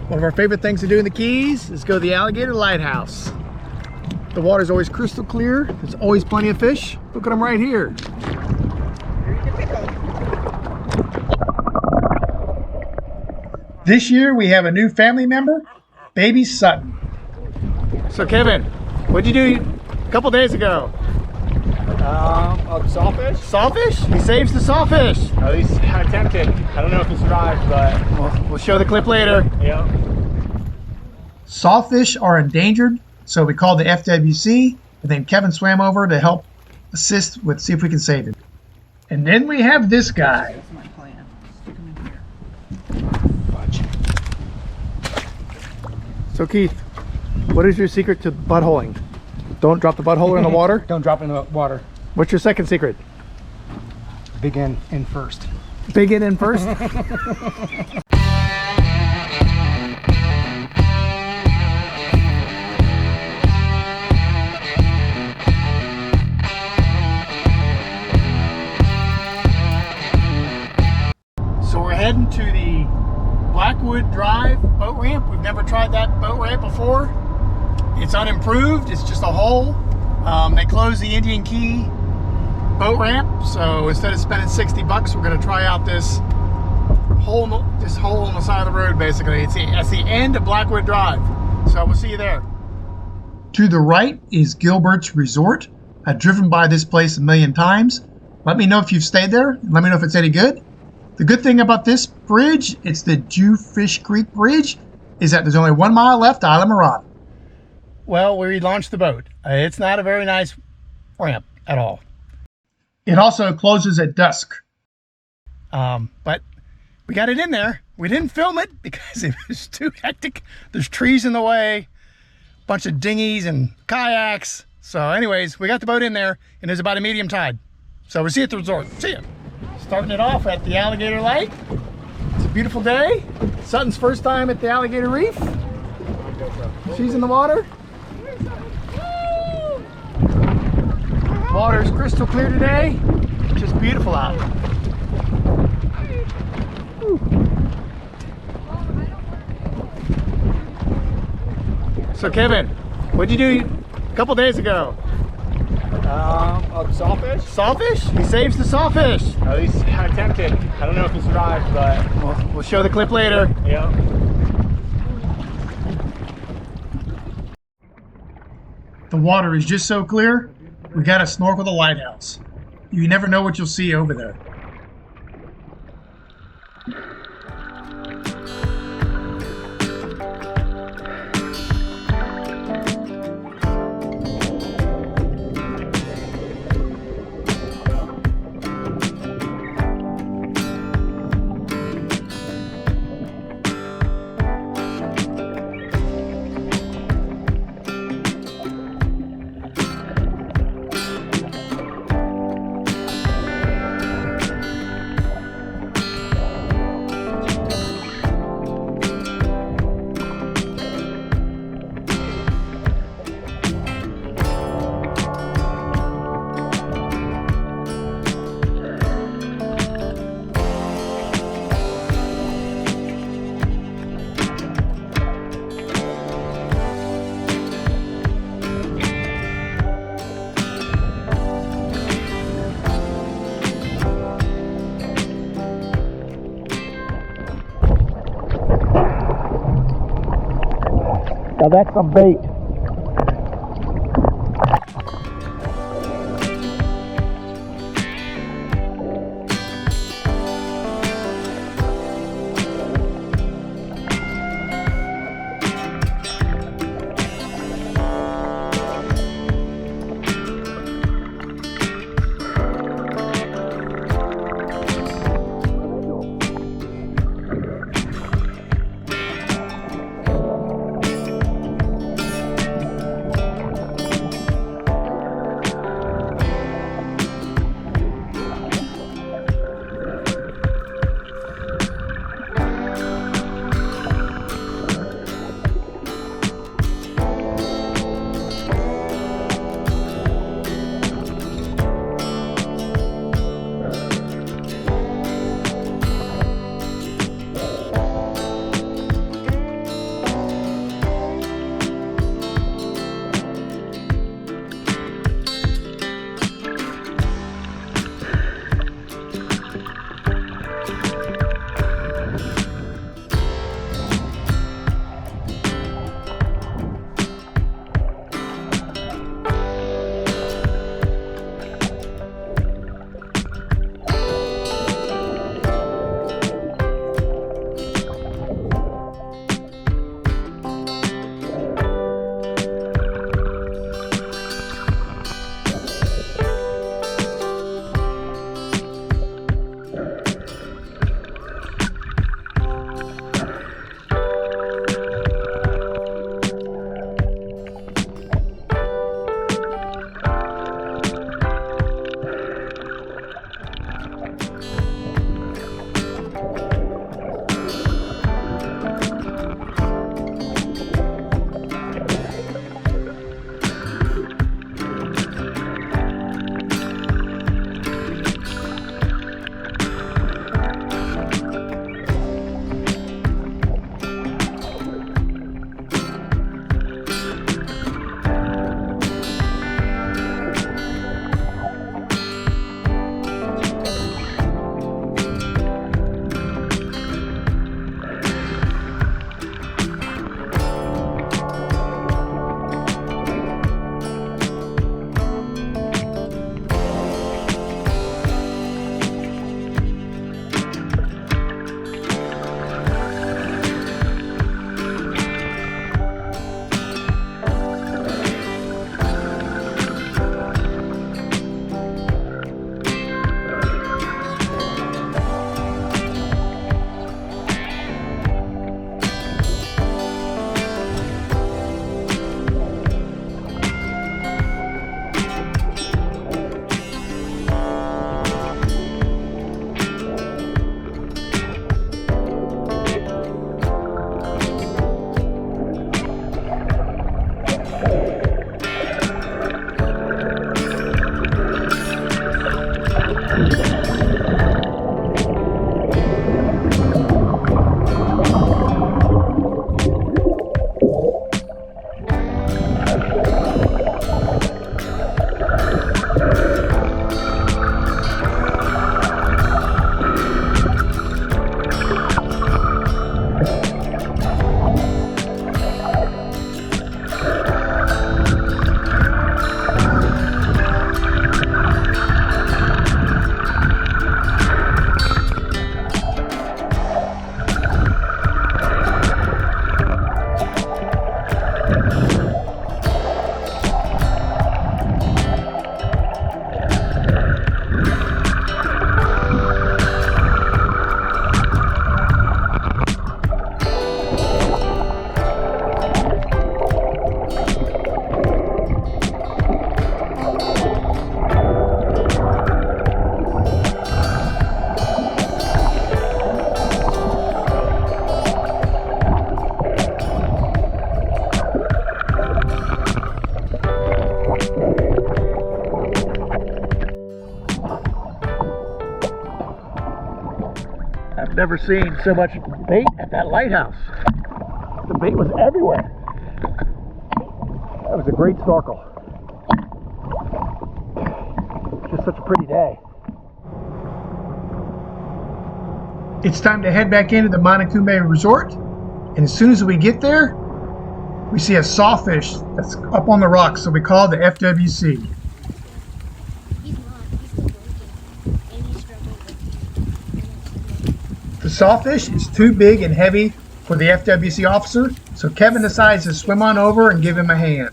One of our favorite things to do in the Keys is go to the Alligator Lighthouse. The water's always crystal clear. There's always plenty of fish. Look at them right here. This year we have a new family member, baby Sutton. So Kevin, what'd you do a couple days ago? Sawfish? Sawfish? He saves the sawfish. At least I attempted. I don't know if he survived, but we'll show the clip later. Yeah. Sawfish are endangered, so we called the FWC, and then Kevin swam over to help assist with see if we can save him. And then we have this guy. That's my plan. Stick him in here. Watch. So Keith, what is your secret to buttholing? Don't drop the buttholer in the water? Don't drop it in the water. What's your second secret? Begin in first. Big in first? So we're heading to the Blackwood Drive boat ramp. We've never tried that boat ramp before. It's unimproved. It's just a hole. They closed the Indian Key boat ramp, so instead of spending 60 bucks, we're going to try out this hole on the side of the road. Basically, it's at the end of Blackwood Drive. So we'll see you there. To the right is Gilbert's Resort. I've driven by this place a million times. Let me know if you've stayed there. Let me know if it's any good. The good thing about this bridge, it's the Jewfish Creek Bridge, is that there's only 1 mile left to Islamorada. Well, we launched the boat. It's not a very nice ramp at all. It also closes at dusk. But we got it in there. We didn't film it because it was too hectic. There's trees in the way, a bunch of dinghies and kayaks. So anyways, we got the boat in there and it's about a medium tide. So we'll see you at the resort. See ya. Starting it off at the Alligator Lake. It's a beautiful day. Sutton's first time at the Alligator Reef. She's in the water. Water's crystal clear today. Just beautiful out. So Kevin, what'd you do a couple days ago? Sawfish? Sawfish? He saves the sawfish. At least I attempted. I don't know if he survived, but we'll show the clip later. Yeah. The water is just so clear, we got to snorkel the lighthouse. You never know what you'll see over there. Now that's some bait. Never seen so much bait at that lighthouse. The bait was everywhere. That was a great snorkel. Just such a pretty day. It's time to head back into the Matecumbe Resort. And as soon as we get there, we see a sawfish that's up on the rocks, so we call it the FWC. The sawfish is too big and heavy for the FWC officer, so Kevin decides to swim on over and give him a hand.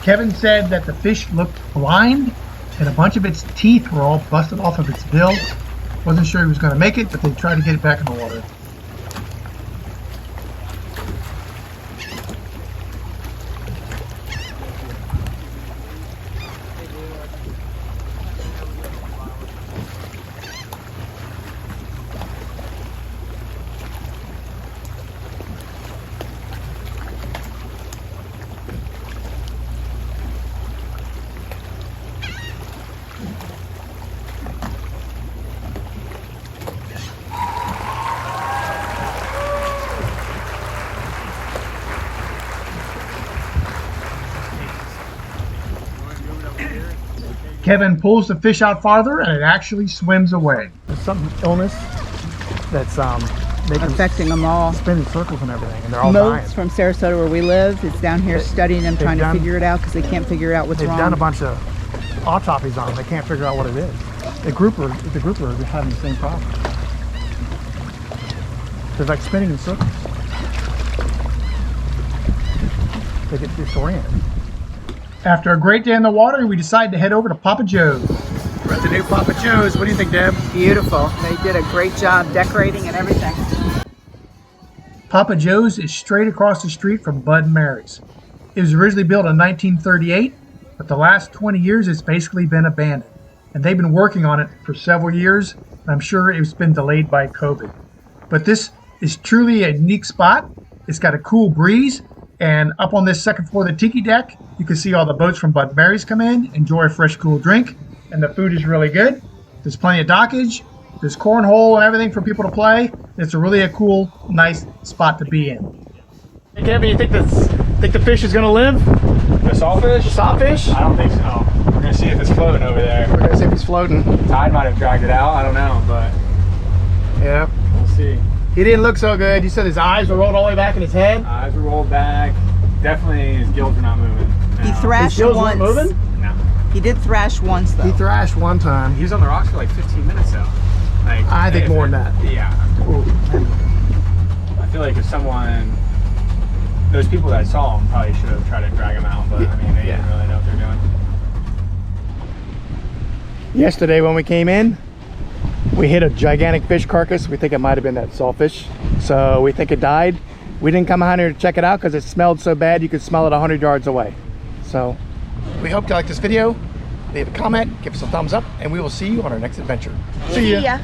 Kevin said that the fish looked blind and a bunch of its teeth were all busted off of its bill. Wasn't sure he was going to make it, but they tried to get it back in the water. Kevin pulls the fish out farther and it actually swims away. There's some illness that's Affecting them all. spinning circles and everything, and they're all dying. Moats from Sarasota where we live is down here studying them, trying to figure it out because they can't figure out what's They've wrong. done a bunch of autopsies on them. They can't figure out what it is. The grouper is having the same problem. They're like spinning in circles. They get disoriented. After a great day in the water, we decided to head over to Papa Joe's. We're at the new Papa Joe's. What do you think, Deb? Beautiful. They did a great job decorating and everything. Papa Joe's is straight across the street from Bud and Mary's. It was originally built in 1938, but the last 20 years it's basically been abandoned. And they've been working on it for several years, and I'm sure it's been delayed by COVID. But this is truly a unique spot. It's got a cool breeze, and up on this second floor of the tiki deck, you can see all the boats from Bud and Mary's come in, enjoy a fresh, cool drink, and the food is really good. There's plenty of dockage, there's cornhole and everything for people to play. It's a cool, nice spot to be in. Hey Kevin, you think the fish is gonna live? The sawfish? The sawfish? I don't think so. We're gonna see if it's floating over there. We're gonna see if he's floating. Tide might have dragged it out. I don't know, but Yeah. we'll see. He didn't look so good. You said his eyes were rolled all the way back in his head. Eyes were rolled back. Definitely his gills are not moving. He No. thrashed His gills once. weren't moving? No. He did thrash once though. He thrashed one time. He was on the rocks for like 15 minutes though. Like, I think more than that. Yeah. Ooh. I feel like if those people that saw him probably should have tried to drag him out, but I mean, they didn't really know what they're doing. Yesterday when we came in, we hit a gigantic fish carcass. We think it might have been that sawfish. So we think it died. We didn't come out here to check it out because it smelled so bad you could smell it 100 yards away. So we hope you like this video. Leave a comment, give us a thumbs up, and we will see you on our next adventure. See ya.